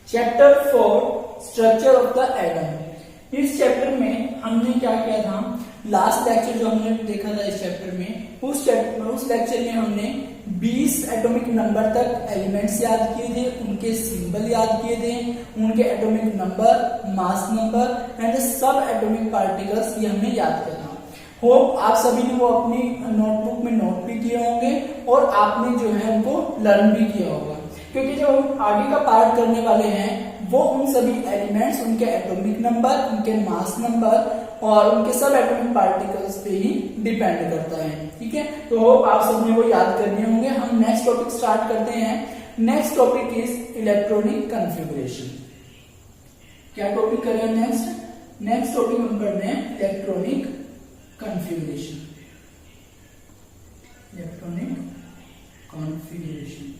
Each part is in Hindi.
Chapter 4 structure of the atom. इस चैप्टर में हमने क्या किया था, लास्ट लेक्चर जो हमने देखा था इस चैप्टर में, उस लेक्चर में हमने 20 एटॉमिक नंबर तक एलिमेंट्स याद किए थे, उनके सिंबल याद किए थे, उनके atomic number, mass number and सब एटॉमिक पार्टिकल्स ये हमने याद किया था। होप आप सभी ने वो अपनी नोटबुक में नोट भी किए होंगे और आपने जो है उनको लर्न भी किया होगा, क्योंकि जो आगे का पार्ट करने वाले हैं वो उन सभी एलिमेंट्स, उनके एटॉमिक नंबर, उनके मास नंबर और उनके सब एटॉमिक पार्टिकल्स पे ही डिपेंड करता है। ठीक है, तो होप आप सब ने वो याद करने होंगे। हम नेक्स्ट टॉपिक स्टार्ट करते हैं। Next topic is electronic configuration. क्या टॉपिक करें नेक्स्ट टॉपिक हम पढ़ रहे हैं electronic configuration. Electronic configuration.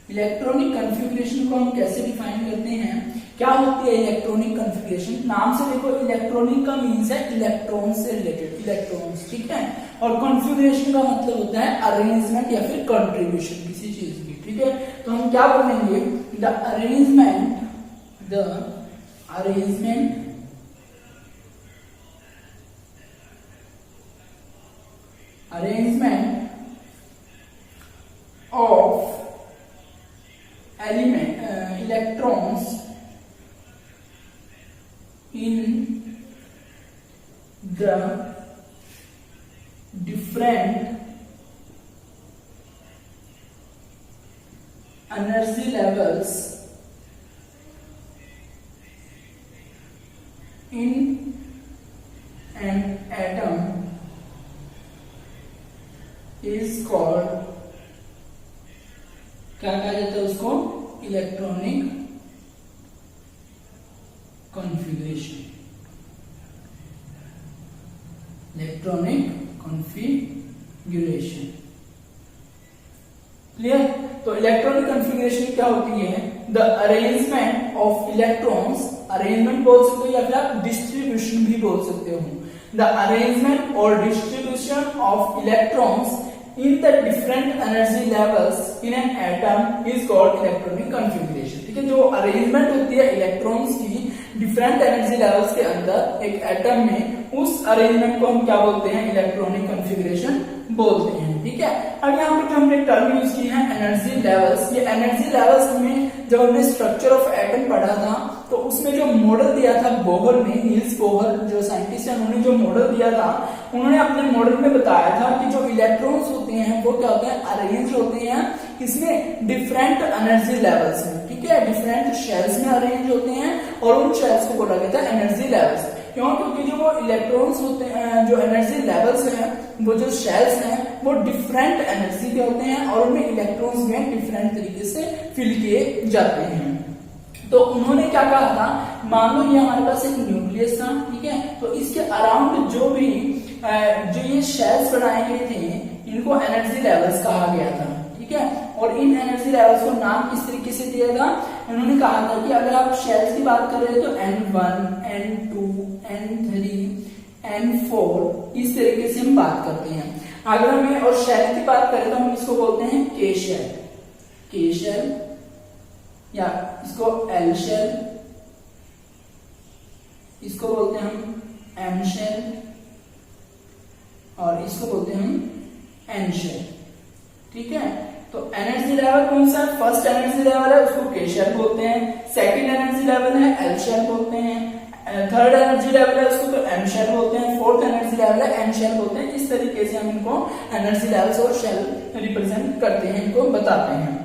Electronic configuration को हम कैसे डिफाइन करते हैं, क्या होती है इलेक्ट्रॉनिक कॉन्फ़िगरेशन? नाम से देखो, इलेक्ट्रॉनिक का मीन्स है इलेक्ट्रॉन से रिलेटेड, इलेक्ट्रॉन्स, ठीक है, और कॉन्फ़िगरेशन का मतलब होता है अरेंजमेंट या फिर कंट्रीब्यूशन किसी चीज की। ठीक है, तो हम क्या बोलेंगे, the arrangement of electrons in the different energy levels in an atom is called, क्या कहा जाता है उसको, electronic configuration. Electronic configuration clear? तो इलेक्ट्रॉनिक कॉन्फ़िगरेशन क्या होती है, the arrangement of electrons, arrangement बोल सकते हो या फिर आप डिस्ट्रीब्यूशन भी बोल सकते हो, द अरेंजमेंट और distribution of electrons in the different energy levels in an atom is called electronic configuration। ठीक है, जो अरेंजमेंट होती है इलेक्ट्रॉन्स की डिफरेंट एनर्जी लेवल्स के अंदर एक एटम में, उस अरेंजमेंट को हम क्या बोलते हैं, इलेक्ट्रॉनिक कॉन्फ़िगरेशन बोलते हैं। ठीक है, अब यहाँ पर जो हमने टर्म यूज की है एनर्जी लेवल्स, ये एनर्जी लेवल्स में जब हमने स्ट्रक्चर ऑफ एटम पढ़ा था तो उसमें जो मॉडल दिया था बोहर ने, नील्स बोहर जो साइंटिस्ट है, उन्होंने जो मॉडल दिया था, उन्होंने अपने मॉडल में बताया था कि जो इलेक्ट्रॉन्स होते हैं वो क्या होते हैं, अरेंज होते हैं किसमें, डिफरेंट एनर्जी लेवल्स में। ठीक है, डिफरेंट शेल्स में अरेंज होते हैं और उन शेल्स को बोला गया था एनर्जी लेवल्स। क्यों? क्योंकि जो वो इलेक्ट्रॉन्स होते हैं, जो एनर्जी लेवल्स हैं, वो जो शेल्स हैं वो डिफरेंट एनर्जी के होते हैं और उनमें इलेक्ट्रॉन्स में डिफरेंट तरीके से फिल किए जाते हैं। तो उन्होंने क्या कहा था, मान लो ये हमारे पास एक न्यूक्लियस था, ठीक है, तो इसके अराउंड जो ये शेल्स बनाए गए थे इनको एनर्जी लेवल्स कहा गया था। ठीक है, और इन एनर्जी लेवल्स को नाम किस तरीके से दिया था, उन्होंने कहा था कि अगर आप शेल्स की बात कर रहे हैं तो N1, N2, N3, N4 इस तरीके से हम बात करते हैं। अगर हमें और शेल की बात करें तो हम इसको बोलते हैं के शेल, या इसको एल शेल, इसको बोलते हैं हम एम शेल और इसको बोलते हैं हम एन शेल। ठीक है, तो एनर्जी लेवल कौन सा, फर्स्ट एनर्जी लेवल है उसको के शेल बोलते हैं, सेकंड एनर्जी लेवल है एल शेल बोलते हैं, थर्ड एनर्जी लेवल है उसको तो एम शेल बोलते हैं, फोर्थ एनर्जी लेवल है एन शेल बोलते हैं। इस तरीके से हम इनको एनर्जी लेवल्स और शेल रिप्रेजेंट करते हैं, इनको बताते हैं।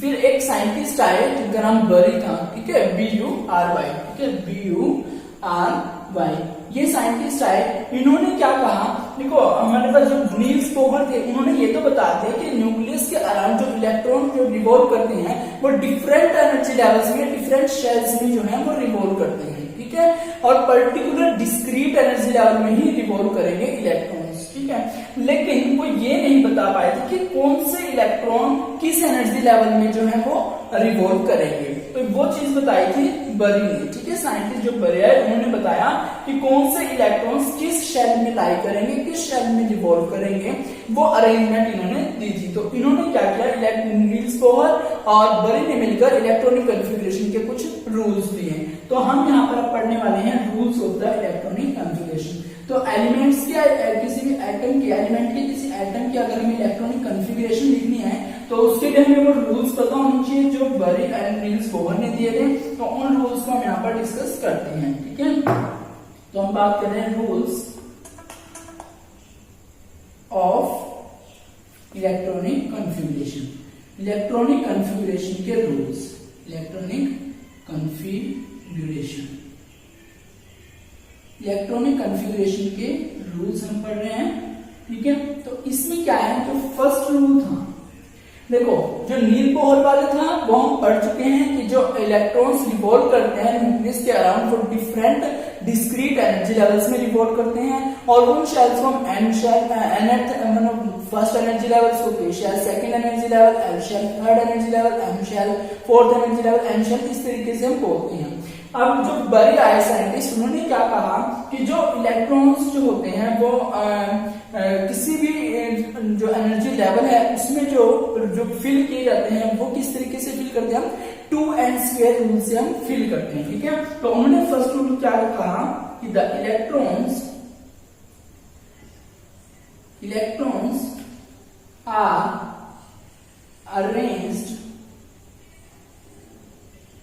फिर एक साइंटिस्ट आए ग्राम बरी था, ठीक है, BURY, ठीक है, BURY, ये साइंटिस्ट आए, इन्होंने क्या कहा, देखो हमारे पास जो नील्स बोहर थे उन्होंने ये तो बताया था कि न्यूक्लियस के अराउंड जो इलेक्ट्रॉन जो रिवॉल्व करते हैं वो डिफरेंट एनर्जी लेवल्स में, डिफरेंट शेल्स में जो है वो रिवॉल्व करते हैं। ठीक है, और पर्टिकुलर डिस्क्रीट एनर्जी लेवल में ही रिवॉल्व करेंगे इलेक्ट्रॉन्स। ठीक है, लेकिन वो ये नहीं बता पाए थे कि कौन से इलेक्ट्रॉन किस एनर्जी लेवल में जो है वो रिवॉल्व करेंगे। तो वो चीज बताई थी बरी ने, ठीक है। साइंटिस्ट जो बरी है उन्होंने बताया कि कौन से इलेक्ट्रॉन्स किस शेल में लाई करेंगे, किस शेल में रिवॉल्व करेंगे, वो अरेंजमेंट इन्होंने दी थी। तो इन्होंने क्या किया, नील्स बोहर और बरी ने मिलकर इलेक्ट्रॉनिक कन्फिग्रेशन के कुछ रूल्स दिए। तो हम यहाँ पर पढ़ने वाले हैं rules of the electronic configuration. तो एलिमेंट्स के किसी भी एटम के एलिमेंट के किसी एटम की अगर हमें इलेक्ट्रॉनिक कन्फिग्रेशन लिखनी है तो उसके लिए हमें वो रूल्स पता होने चाहिए जो बरी एंड नील्स बोहर ने दिए थे। तो उन रूल्स को हम यहाँ पर डिस्कस करते हैं, ठीक है। तो हम बात कर रहे हैं rules of electronic configuration. Electronic configuration के rules, electronic configuration, electronic configuration के रूल्स हम पढ़ रहे हैं, ठीक है। तो इसमें क्या है, जो फर्स्ट रूल था, देखो जो नील बोहर वाले था वो हम पढ़ चुके हैं कि जो इलेक्ट्रॉन्स रिवॉल्व करते हैं न्यूक्लियस के अराउंड वो डिफरेंट डिस्क्रीट एनर्जी लेवल्स में रिवॉल्व करते हैं और उन शेल्स को हम एन शेल, मतलब फर्स्ट एनर्जी लेवल्स को K shell, second energy level L shell, third energy level M shell, fourth energy level N shell, इस तरीके से हम बोलते हैं। अब जो बरी आए साइंटिस्ट उन्होंने क्या कहा कि जो इलेक्ट्रॉन्स जो होते हैं वो किसी भी जो एनर्जी लेवल है उसमें जो फिल किए जाते हैं वो किस तरीके से फिल करते हैं, हम 2n² रूल से हम फिल करते हैं, ठीक है। तो उन्होंने फर्स्ट रूल क्या कहा कि द इलेक्ट्रॉन्स आर अरेंज्ड,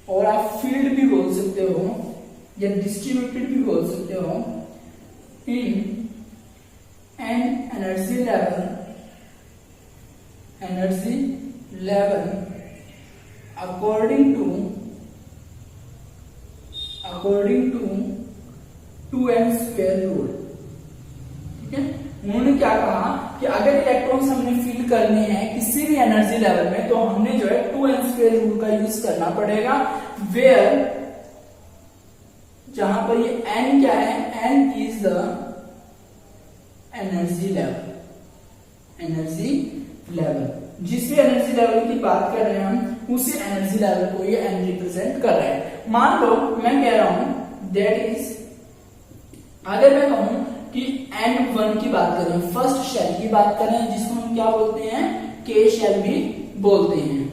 और आप फील्ड भी बोल सकते हो या डिस्ट्रीब्यूटेड भी बोल सकते हो, in n energy level according to 2n² rule, ठीक है। उन्होंने क्या कहा कि अगर इलेक्ट्रॉन्स हमने फिल करने हैं किसी भी एनर्जी लेवल में तो हमने जो है 2n² रूल का यूज करना पड़ेगा, वेयर जहां पर ये n क्या है, n is the energy level, जिस भी एनर्जी लेवल की बात कर रहे हैं हम उसी एनर्जी लेवल को ये n रिप्रेजेंट कर रहा है। मान लो मैं कह रहा हूं दैट इज, अगर मैं कहूं कि n1 की बात करें, फर्स्ट शेल की बात करें जिसको हम क्या बोलते हैं, के शेल भी बोलते हैं,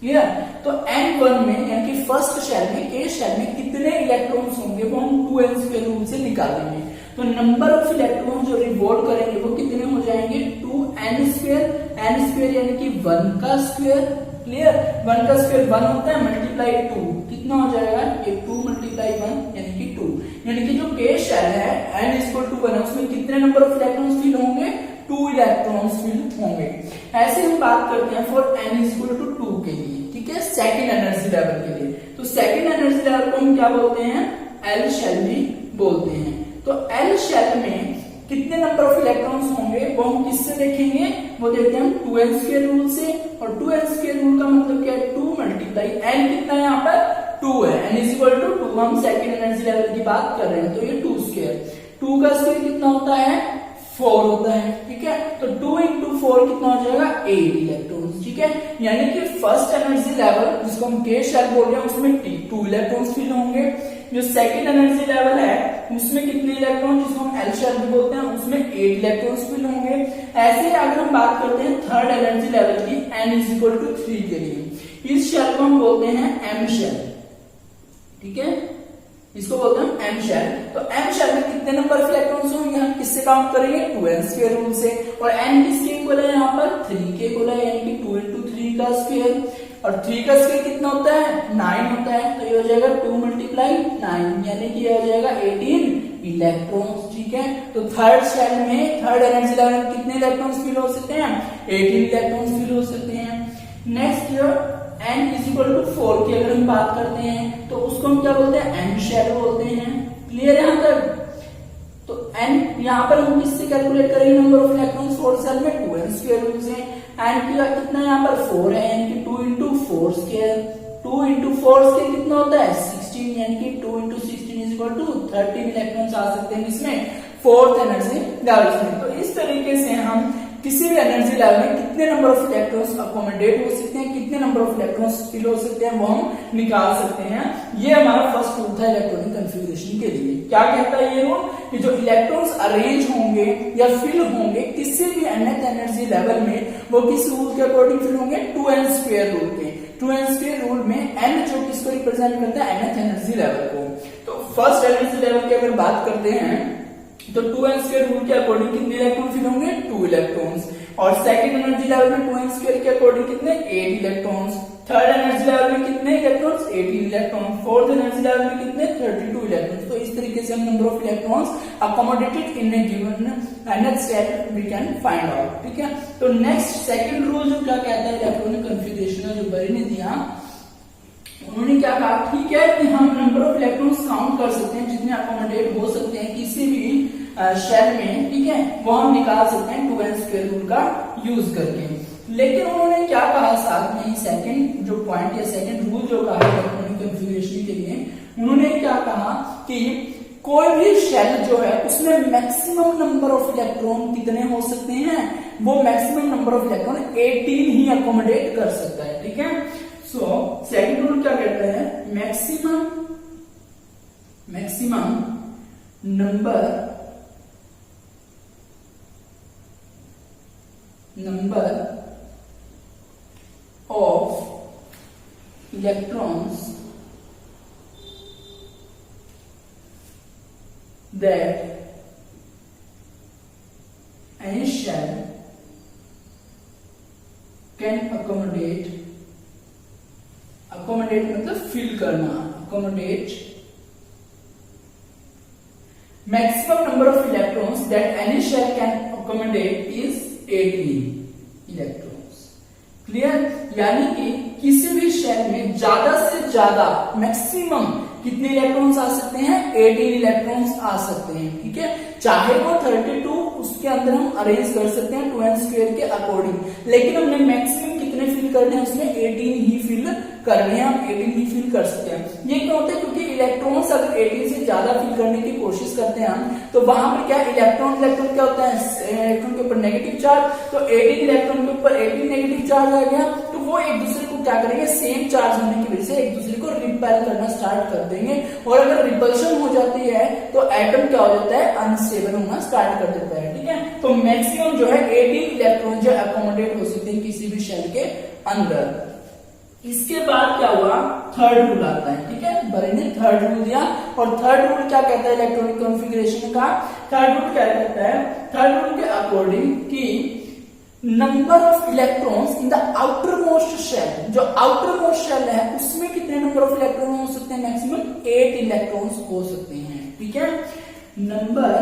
क्लियर। तो n1 में यानी कि फर्स्ट शेल में, के शेल में कितने इलेक्ट्रॉन्स होंगे वो हम 2n² रूल से निकालेंगे। तो नंबर ऑफ इलेक्ट्रॉन जो रिवॉल्व करेंगे वो कितने हो जाएंगे, 2n², n² यानी कि 1 का स्क्वायर, क्लियर। 1 का स्क्वायर 1 होता है, मल्टीप्लाई 2 कितना हो जाएगा, ये 2 मल्टीप्लाई 1 यानी कि 2, यानी कि जो के शेल है n = 1 है उसमें कितने नंबर ऑफ इलेक्ट्रॉन्स फिल होंगे, 2 इलेक्ट्रॉन्स फिल होंगे। ऐसे हम बात करते हैं फॉर n = 2 के लिए, ठीक है, सेकंड एनर्जी लेवल के लिए। तो सेकंड एनर्जी लेवल को हम क्या बोलते हैं, एल शेल भी बोलते हैं। तो एल शेल में कितने नंबर ऑफ इलेक्ट्रॉन्स होंगे वो हम किससे देखेंगे, वो देखते हैं हम 2n² रूल से। और 2n² रूल का मतलब क्या है, 2 मल्टीप्लाई n, कितना है यहाँ पर 2 है, n = 2, हम सेकंड एनर्जी लेवल की बात कर रहे हैं तो ये 2², 2 का स्क्वायर कितना होता है, 4 होता है, ठीक है। तो 2 × 4 कितना हो जाएगा, 8 इलेक्ट्रॉन्स, ठीक है। यानी कि फर्स्ट एनर्जी लेवल जिसको हम के शेल बोल रहे हैं उसमें 2 इलेक्ट्रॉन्स फिल होंगे। जो सेकंड एनर्जी लेवल है उसमें कितने इलेक्ट्रॉन, जिसको हम एल शेल भी बोलते हैं, उसमें 8 इलेक्ट्रॉन्स फिल होंगे। ऐसे अगर हम बात करते हैं थर्ड एनर्जी लेवल की, n = 3 के लिए, इस शेल को हम बोलते हैं एम शेल, ठीक है, इसको बोलते हैं एम शेल। तो एम शेल में कितने नंबर ऑफ इलेक्ट्रॉन्स होंगे, हम किससे काउंट करेंगे, 2n² रूल से। और n किसके इक्वल है, यहाँ पर 3 के इक्वल है, यानी कि 2 × 3 का स्क्वायर। और 3 का स्क्वायर कितना होता है, 9 होता है, तो ये हो जाएगा 2 मल्टीप्लाई 9 यानी कि ये हो जाएगा 18 इलेक्ट्रॉन्स, ठीक है। तो थर्ड शेल में, थर्ड एनर्जी लेवल में कितने इलेक्ट्रॉन्स फिल हो सकते हैं, 18 इलेक्ट्रॉन्स फिल हो सकते हैं। नेक्स्ट n = 4 की अगर हम बात करते हैं तो उसको हम क्या बोलते हैं, एम शेल बोलते हैं, क्लियर है यहाँ तक। तो n यहाँ पर हम किससे कैलकुलेट करेंगे, नंबर ऑफ इलेक्ट्रॉन्स 4 शेल में 2n² रूल से। n का कितना यहाँ पर 4 है, यानी कि 2 × 4², 2 × 4² कितना होता है, 16, यानी कि 2 × 16 = 13 इलेक्ट्रॉन्स आ सकते हैं इसमें फोर्थ एनर्जी लेवल में। तो इस तरीके से हम किसी भी एनर्जी लेवल में कितने नंबर ऑफ इलेक्ट्रॉन्स अकोमोडेट हो सकते हैं, कितने नंबर ऑफ इलेक्ट्रॉन्स फिल हो सकते हैं, वो हम निकाल सकते हैं। ये हमारा फर्स्ट रूल था इलेक्ट्रॉनिक कन्फिगरेशन के लिए। क्या कहता है ये रूल कि जो इलेक्ट्रॉन्स अरेंज होंगे या फिल होंगे किसी भी nth एनर्जी लेवल में, वो किस रूल के अकॉर्डिंग फिल होंगे, 2n² रूल के। 2n² रूल में n जो किसको रिप्रेजेंट करता है, nth एनर्जी लेवल को। तो फर्स्ट एनर्जी लेवल की अगर बात करते हैं तो 2n² रूल के अकॉर्डिंग कितने इलेक्ट्रॉन फिल होंगे, 2 इलेक्ट्रॉन्स। और सेकंड एनर्जी लेवल में 2n² के अकॉर्डिंग कितने, 8 इलेक्ट्रॉन्स। थर्ड एनर्जी लेवल में कितने electrons, 18 electron. Fourth energy level में कितने, 32 इलेक्ट्रॉन्स। तो इस तरीके से हम number of electrons accommodated in a given nth state we can find out. ठीक है, तो नेक्स्ट सेकंड रूल जो क्या कहता है इलेक्ट्रॉनिक कन्फिगरेशन का, जो बरी ने दिया, उन्होंने क्या कहा, ठीक है कि हम नंबर ऑफ इलेक्ट्रॉन्स काउंट कर सकते हैं जितने अकोमोडेट हो सकते हैं किसी भी शेल में, ठीक है, वो हम निकाल सकते हैं 2n² रूल का यूज करके। लेकिन उन्होंने क्या कहा साथ में, सेकंड जो पॉइंट या सेकंड रूल जो कहा इलेक्ट्रॉनिक कन्फिगरेशन के लिए, उन्होंने क्या कहा कि कोई भी शेल जो है उसमें मैक्सिमम नंबर ऑफ इलेक्ट्रॉन कितने हो सकते हैं, वो maximum number of electron 18 he accommodate कर सकता है। ठीक है, सो सेकंड रूल क्या कहता है, maximum number of electrons that any shell can accommodate मतलब फिल करना, accommodate maximum number of electrons that any shell can accommodate is 18 electrons. Clear, यानी कि किसी भी शेल में ज्यादा से ज्यादा मैक्सिमम कितने इलेक्ट्रॉन्स आ सकते हैं, 18 इलेक्ट्रॉन्स आ सकते हैं। ठीक है, चाहे वो 32 उसके अंदर हम अरेंज कर सकते हैं 2n² के अकॉर्डिंग, लेकिन हमने मैक्सिमम कितने फिल करने हैं, उसमें 18 ही फिल करने हैं, हम 18 ही फिल कर सकते हैं। ये क्यों होता है, क्योंकि इलेक्ट्रॉन्स अगर 18 से ज्यादा फिल करने की कोशिश करते हैं हम, तो वहां पर क्या इलेक्ट्रॉन क्या होता है, इलेक्ट्रॉन के ऊपर नेगेटिव चार्ज, तो 18 इलेक्ट्रॉन के ऊपर 18 नेगेटिव चार्ज आ गया, तो वो एक दूसरे को क्या करेंगे, सेम चार्ज होने की वजह से एक दूसरे को रिपेल करना स्टार्ट कर देंगे, और अगर रिपल्शन हो जाती है तो एटम क्या हो जाता है, अनस्टेबल होना स्टार्ट कर देता है। ठीक है, तो मैक्सिमम जो है 18 इलेक्ट्रॉन जो अकोमोडेट हो सकते हैं किसी भी शेल के अंदर। इसके बाद क्या हुआ, थर्ड रूल आता है। ठीक है, बरी ने थर्ड रूल दिया, और थर्ड रूल क्या कहता है इलेक्ट्रॉनिक कॉन्फ़िगरेशन का, थर्ड रूल क्या कहता है, थर्ड रूल के अकॉर्डिंग कि number of electrons in the outer most shell, जो आउटर मोस्ट शेल है उसमें कितने नंबर ऑफ इलेक्ट्रॉन हो सकते हैं, मैक्सिमम 8 इलेक्ट्रॉन्स हो सकते हैं। ठीक है, number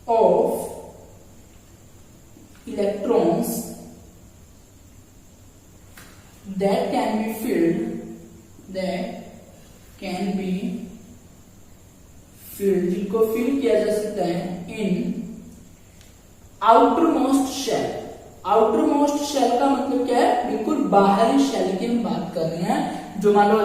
of electrons that can be filled जिनको फिल किया जा सकता है in outer most shell. Outer most shell का मतलब क्या है, बिल्कुल बाहरी शेल की हम बात कर रहे हैं। जो मान लो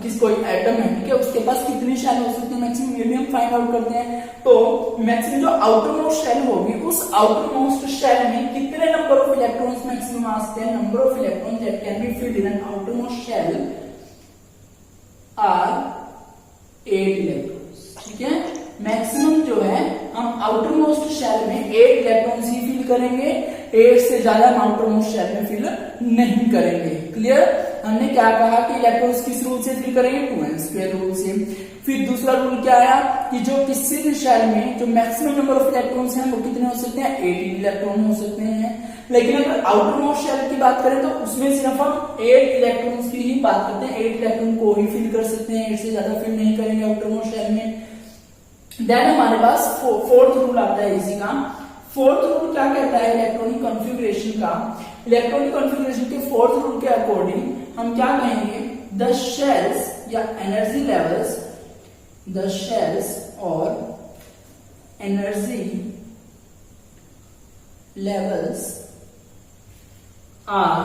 किस कोई एटम है, ठीक है, उसके पास कितनी शेल हो सकती है मैक्सिमम, ये भी हम फाइंड आउट करते हैं। तो मैक्सिमम जो आउटर मोस्ट शेल होगी, उस आउटर मोस्ट शेल में कितने नंबर ऑफ इलेक्ट्रॉन्स मैक्सिमम आ सकते हैं, number of electrons that can be filled in an outer most shell are 8 electrons. ठीक है, मैक्सिमम जो है हम आउटर मोस्ट शेल में 8 इलेक्ट्रॉन्स ही फिल करेंगे, 8 से ज्यादा हम आउटर मोस्ट शेल में फिल नहीं करेंगे। क्लियर, हमने क्या कहा कि इलेक्ट्रॉन्स किस रूल से फिल करेंगे, 2n² रूल से। फिर दूसरा रूल क्या आया कि जो किसी भी शेल में जो मैक्सिमम नंबर ऑफ इलेक्ट्रॉन्स हैं वो कितने हो सकते हैं, 18 इलेक्ट्रॉन हो सकते हैं। लेकिन अगर आउटर मोस्ट शेल की बात करें तो उसमें सिर्फ हम 8 इलेक्ट्रॉन्स की ही बात करते हैं, 8 इलेक्ट्रॉन को ही फिल कर सकते हैं, 8 से ज्यादा फिल नहीं करेंगे आउटर मोस्ट शेल में। देन हमारे पास फोर्थ रूल आता है इसी का। फोर्थ रूल क्या कहता है इलेक्ट्रॉनिक कॉन्फ़िगरेशन का, इलेक्ट्रॉनिक कॉन्फ़िगरेशन के फोर्थ रूल के अकॉर्डिंग हम क्या कहेंगे, द शेल्स या एनर्जी लेवल्स, द शेल्स और energy levels are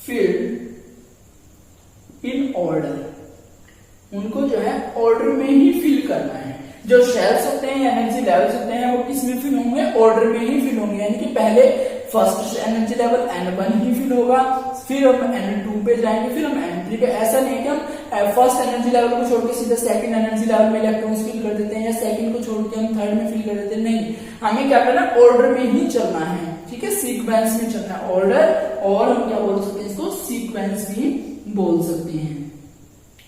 filled in order. उनको जो है ऑर्डर में ही फिल करना है। जो शेल्स होते हैं, एनर्जी लेवल्स होते हैं, वो किस में फिल होंगे? ऑर्डर में ही फिल होंगे, यानी कि पहले फर्स्ट एनर्जी लेवल N1 ही फिल होगा, फिर हम N2 पे जाएंगे, फिर हम N3 पे। ऐसा नहीं कि हम फर्स्ट एनर्जी लेवल को छोड़ के सीधा सेकंड एनर्जी लेवल में इलेक्ट्रॉन्स फिल कर देते हैं, या सेकंड को छोड़ के हम थर्ड में फिल कर देते हैं। नहीं, हमें क्या करना है? ऑर्डर में ही चलना है, ठीक है, सीक्वेंस में चलना है। ऑर्डर, और हम क्या बोल सकते हैं इसको? सीक्वेंस भी बोल सकते हैं,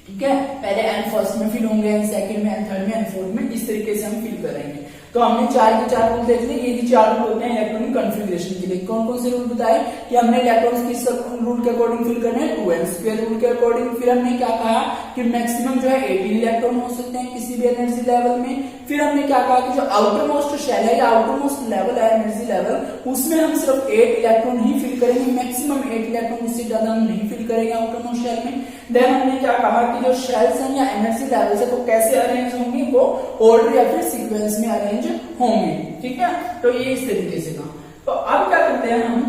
ठीक है। पहले N फर्स्ट में फिल होंगे, N सेकंड में, N थर्ड में, N फोर्थ में, इस तरीके से हम फिल करेंगे। तो हमने 4 के 4 रूल देख लिए। ये भी 4 रूल होते हैं इलेक्ट्रॉनिक कॉन्फ़िगरेशन के लिए। कौन कौन से रूल बताए? कि हमने इलेक्ट्रॉन्स किस रूल के अकॉर्डिंग फिल करने हैं? 2n² रूल के अकॉर्डिंग। फिर हमने क्या कहा कि मैक्सिमम जो है 18 इलेक्ट्रॉन हो सकते हैं किसी भी एनर्जी लेवल में। फिर हमने क्या कहा कि जो आउटर मोस्ट शेल है या आउटर मोस्ट लेवल है एनर्जी लेवल, उसमें हम सिर्फ 8 इलेक्ट्रॉन ही फिल करेंगे, मैक्सिमम 8 इलेक्ट्रॉन, उससे ज्यादा हम नहीं फिल करेंगे आउटर मोस्ट शेल में। देन हमने क्या कहा कि जो शेल्स हैं या एनर्जी लेवल्स है, तो कैसे अरेंज होंगे? वो ऑर्डर या फिर सीक्वेंस में अरेंज होंगे, ठीक है। तो ये इस तरीके से था। तो अब क्या करते हैं हम?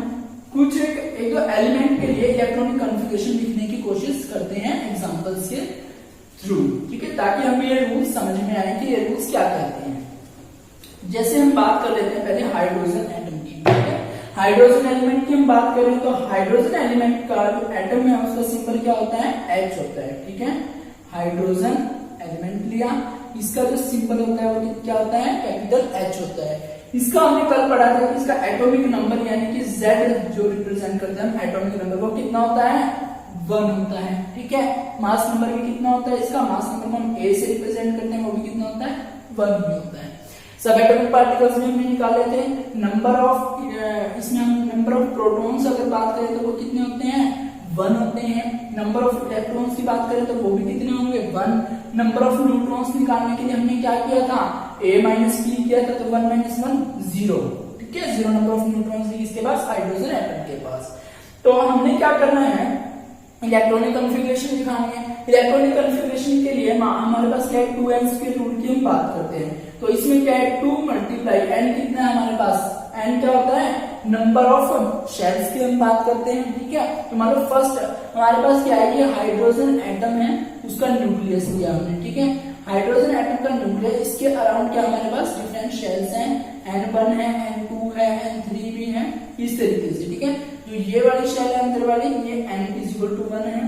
कुछ एक दो एलिमेंट के लिए इलेक्ट्रॉनिक कॉन्फ़िगरेशन लिखने की कोशिश करते हैं एग्जांपल्स के थ्रू, ठीक है, ताकि हमें ये रूल्स समझ में आए कि ये रूल्स क्या कहते हैं। जैसे हम बात कर लेते हैं पहले हाइड्रोजन एटम की, ठीक है। हाइड्रोजन एलिमेंट की हम बात करें तो हाइड्रोजन एलिमेंट का जो एटम है उसका सिंबल क्या होता है? H होता है, ठीक है। हाइड्रोजन एलिमेंट लिया, इसका जो सिंबल होता है वो क्या होता है? कैपिटल H होता है। इसका हमने कल पढ़ा था कि इसका एटॉमिक नंबर यानी कि Z जो रिप्रेजेंट करता है एटॉमिक नंबर, वो कितना होता है? 1 होता है, ठीक है। मास नंबर भी कितना होता है? इसका मास नंबर को हम A से रिप्रेजेंट करते हैं, वो भी कितना होता है? 1 ही होता है। सब एटॉमिक पार्टिकल्स में हमने निकाल लेते हैं नंबर ऑफ, इसमें हम नंबर ऑफ प्रोटॉन्स अगर बात करें तो वो कितने होते हैं? 1 होते हैं। नंबर ऑफ इलेक्ट्रॉन्स की बात करें तो वो भी कितने होंगे? 1। नंबर ऑफ न्यूट्रॉन्स निकालने के लिए हमने क्या किया था? A माइनस P किया था, तो 1 माइनस 1 0, ठीक है। 0 नंबर ऑफ न्यूट्रॉन्स इसके पास, हाइड्रोजन एटम के पास। तो हमने क्या करना है? इलेक्ट्रॉनिक कॉन्फ़िगरेशन दिखाएंगे। इलेक्ट्रॉनिक कॉन्फ़िगरेशन के लिए हमारे पास क्या है? 2n² रूल की हम बात करते हैं। तो इसमें क्या है? 2 मल्टीप्लाई n कितना है हमारे पास? n क्या होता है? नंबर ऑफ शेल्स की हम बात करते हैं, ठीक है। तो हमारे फर्स्ट हमारे पास क्या है? ये हाइड्रोजन एटम है, उसका न्यूक्लियस लिया हमने, ठीक है। हाइड्रोजन एटम का न्यूक्लियस, इसके अराउंड क्या हमारे पास डिफरेंट शेल्स हैं, N1 है, N2 है, N3 भी है, इस तरीके से, ठीक है। जो ये वाली शेल है अंदर वाली, ये N=1 है,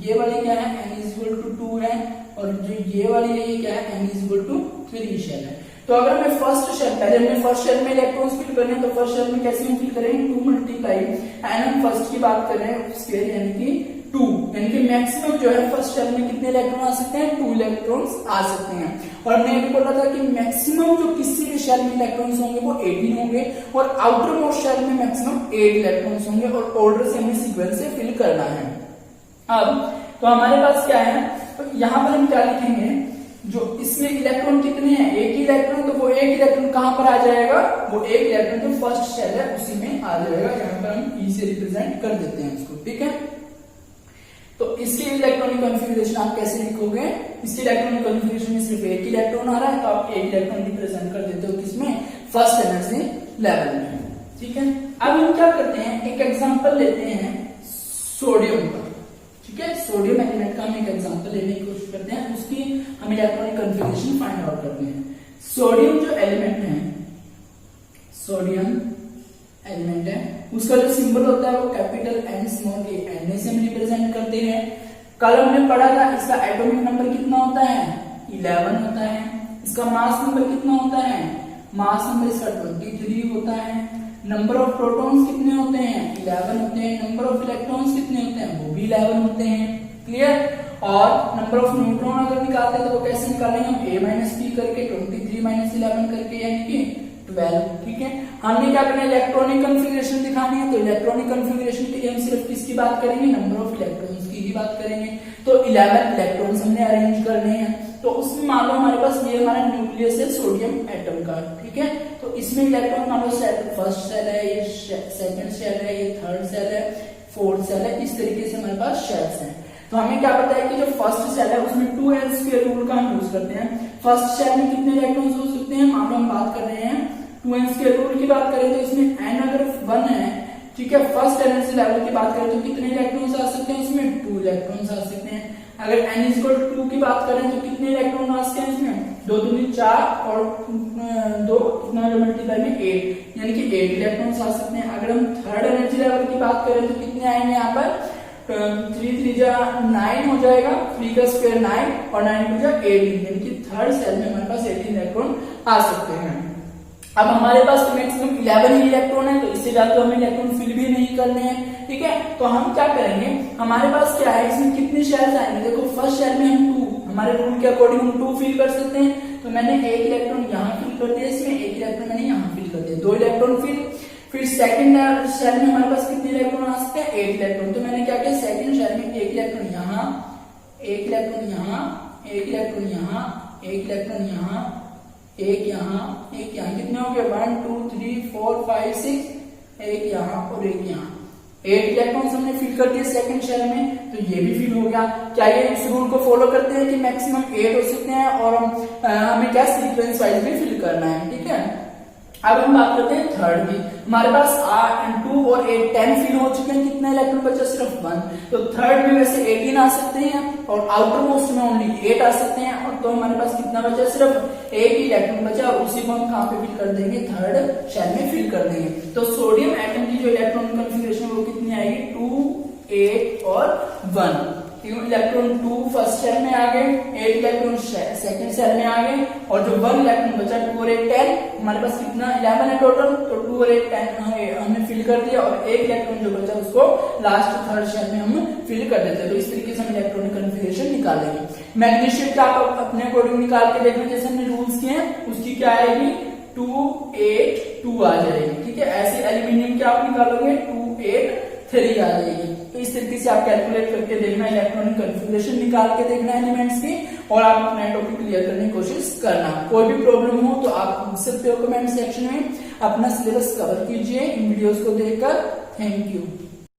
ये वाली क्या है? N=2 है, और जो ये वाली है ये क्या है? N=3 शेल है। तो अगर हमें फर्स्ट शेल, पहले हमने फर्स्ट शेल में इलेक्ट्रॉन्स फिल करने हैं, तो फर्स्ट शेल में कैसे हम फिल करेंगे? 2 मल्टीप्लाई एन, हम फर्स्ट की बात कर रहे हैं स्क्वायर यानी कि 2, यानी कि मैक्सिमम जो है फर्स्ट शेल में कितने इलेक्ट्रॉन आ सकते हैं? 2 इलेक्ट्रॉन्स आ सकते हैं। और हमने ये भी बोला था कि मैक्सिमम जो किसी भी शेल में इलेक्ट्रॉन्स होंगे वो 18 होंगे, और आउटर मोस्ट शेल में मैक्सिमम 8 इलेक्ट्रॉन्स होंगे, और ऑर्डर से हमें सीक्वेंस से फिल करना है। अब तो हमारे पास क्या है? तो यहाँ पर हम क्या लिखेंगे? जो इसमें इलेक्ट्रॉन कितने हैं? एक ही इलेक्ट्रॉन, तो वो एक इलेक्ट्रॉन कहां पर आ जाएगा? वो एक इलेक्ट्रॉन जो फर्स्ट शेल है उसी में आ जाएगा। यहाँ पर हम E से रिप्रेजेंट कर देते हैं इसको, ठीक है। तो इसके इलेक्ट्रॉनिक कॉन्फ़िगरेशन आप कैसे लिखोगे? इसके इलेक्ट्रॉनिक कॉन्फ़िगरेशन में सिर्फ एक इलेक्ट्रॉन आ रहा है, तो आप एक इलेक्ट्रॉन रिप्रेजेंट कर देते हो किसमें? फर्स्ट एनर्जी लेवल में, ठीक है। अब हम क्या करते हैं? एक एग्जाम्पल लेते हैं सोडियम का, ठीक है। सोडियम एलिमेंट का हम एक एग्जांपल लेने की कोशिश करते हैं, उसकी हम इलेक्ट्रॉनिक कॉन्फ़िगरेशन फाइंड आउट करते हैं। सोडियम जो एलिमेंट है, सोडियम एलिमेंट है, उसका जो सिंबल होता है वो capital N small a, N से हम रिप्रेजेंट करते हैं। कल हमने पढ़ा था इसका एटॉमिक नंबर कितना होता है? 11 होता है। इसका मास नंबर कितना होता है? मास नंबर इसका 23 होता है। नंबर ऑफ प्रोटॉन्स कितने होते हैं? 11 होते हैं। नंबर ऑफ इलेक्ट्रॉन्स कितने होते हैं? वो भी 11 होते हैं, क्लियर। और नंबर ऑफ न्यूट्रॉन अगर निकालते हैं तो वो कैसे निकालेंगे? हम A माइनस P करके 23 माइनस 11 करके, यानी कि 12, ठीक है। हमने क्या करना है? इलेक्ट्रॉनिक कॉन्फ़िगरेशन दिखानी है, तो इलेक्ट्रॉनिक कॉन्फ़िगरेशन के लिए हम सिर्फ किसकी बात करेंगे? नंबर ऑफ इलेक्ट्रॉन्स की ही बात करेंगे। तो 11 इलेक्ट्रॉन्स हमने अरेंज करने हैं। तो उसमें मान लो हमारे पास ये हमारा न्यूक्लियस है सोडियम एटम का, ठीक है। तो इसमें इलेक्ट्रॉन मान लो फर्स्ट सेल है, ये सेकंड सेल है, ये थर्ड सेल है, फोर्थ सेल है, इस तरीके से हमारे पास शेल्स हैं। तो हमें क्या पता है कि जो फर्स्ट सेल है उसमें 2n² रूल का हम यूज करते हैं। फर्स्ट सेल में कितने इलेक्ट्रॉन्स हो सकते हैं? मान लो हम बात कर रहे हैं 2n² रूल की बात करें तो इसमें n अगर 1 है, ठीक है, फर्स्ट एनर्जी लेवल की बात करें तो कितने इलेक्ट्रॉन्स आ सकते हैं? इसमें 2 इलेक्ट्रॉन्स आ सकते हैं। अगर n = 2 की बात करें तो कितने इलेक्ट्रॉन आ सकते हैं इसमें? 2 दूनी 4 और 2 कितना मल्टीप्लाई में 8, यानी कि 8 इलेक्ट्रॉन्स आ सकते हैं। अगर हम थर्ड एनर्जी लेवल की बात करें तो कितने आएंगे यहाँ पर 3 3 जा 9 हो जाएगा, 3 का स्क्वायर 9 और 9 2 जा 18, यानी कि थर्ड सेल में हमारे पास 18 इलेक्ट्रॉन आ सकते हैं। अब हमारे पास तो मैक्सिमम 11 ही इलेक्ट्रॉन है, तो इससे ज्यादा तो हमें इलेक्ट्रॉन फिल भी नहीं करने हैं, ठीक है। तो हम क्या करेंगे, हमारे पास क्या है, इसमें कितने शेल्स आएंगे, देखो फर्स्ट शेल में हम 2, हमारे रूल के अकॉर्डिंग हम 2 फिल कर सकते हैं, तो मैंने एक इलेक्ट्रॉन यहाँ फिल कर दिया, इसमें एक इलेक्ट्रॉन मैंने यहाँ फिल कर दिया, 2 इलेक्ट्रॉन फिर सेकंड शेल में हमारे पास कितने इलेक्ट्रॉन आ सकते हैं, 8 इलेक्ट्रॉन। तो मैंने क्या किया, सेकंड शेल में एक इलेक्ट्रॉन यहाँ, एक इलेक्ट्रॉन यहाँ, एक इलेक्ट्रॉन यहाँ, एक इलेक्ट्रॉन यहाँ, एक यहाँ, एक यहाँ, कितने हो गए 1 2 3 4 5 6, एक यहाँ और एक यहाँ, 8 इलेक्ट्रॉन्स हमने फिल कर दिए सेकंड शेल में, तो ये भी फिल हो गया। क्या ये इस रूल को फॉलो करते हैं कि मैक्सिमम 8 हो सकते हैं और हमें क्या सीक्वेंस वाइज में फिल करना है, ठीक है। अब हम बात करते हैं थर्ड की, हमारे पास 2 और 8 10 फिल हो चुके हैं, कितना इलेक्ट्रॉन बचा, सिर्फ 1, तो थर्ड में वैसे 18 आ सकते हैं और आउटर मोस्ट में ओनली 8 आ सकते हैं, और तो हमारे पास कितना बचा, सिर्फ एक ही इलेक्ट्रॉन बचा, और उसी को हम कहाँ पे फिल कर देंगे, थर्ड शेल में फिल कर देंगे। तो सोडियम एटम की जो इलेक्ट्रॉन कॉन्फ़िगरेशन वो कितनी आएगी, 2 8 और 1, इलेक्ट्रॉन 2 फर्स्ट शेल में आ गए, 8 इलेक्ट्रॉन सेकंड शेल में आ गए, और जो 1 इलेक्ट्रॉन बचा 2 और 8 10, हमारे पास कितना 11 है टोटल, तो 2 और 8 10 हमने फिल कर दिया, और एक इलेक्ट्रॉन जो बचा उसको लास्ट थर्ड शेल में हम फिल कर देते हैं। तो इस तरीके से हम इलेक्ट्रॉनिक कॉन्फ़िगरेशन निकालेंगे। मैग्नीशियम का आप अपने अकॉर्डिंग निकाल के देखना, जैसे हमने रूल्स किए हैं उसकी क्या आएगी, 2 8 2 आ जाएगी, ठीक है। ऐसे एल्यूमिनियम की आप निकालोगे 2 8 3 आ जाएगी। तो इस तरीके से आप कैलकुलेट करके देखना, इलेक्ट्रॉनिक कॉन्फ़िगरेशन निकाल के देखना एलिमेंट्स की, और आप अपना टॉपिक क्लियर करने की कोशिश करना। कोई भी प्रॉब्लम हो तो आप पूछ सकते हो कमेंट सेक्शन में। अपना सिलेबस कवर कीजिए इन वीडियोस को देखकर। Thank you.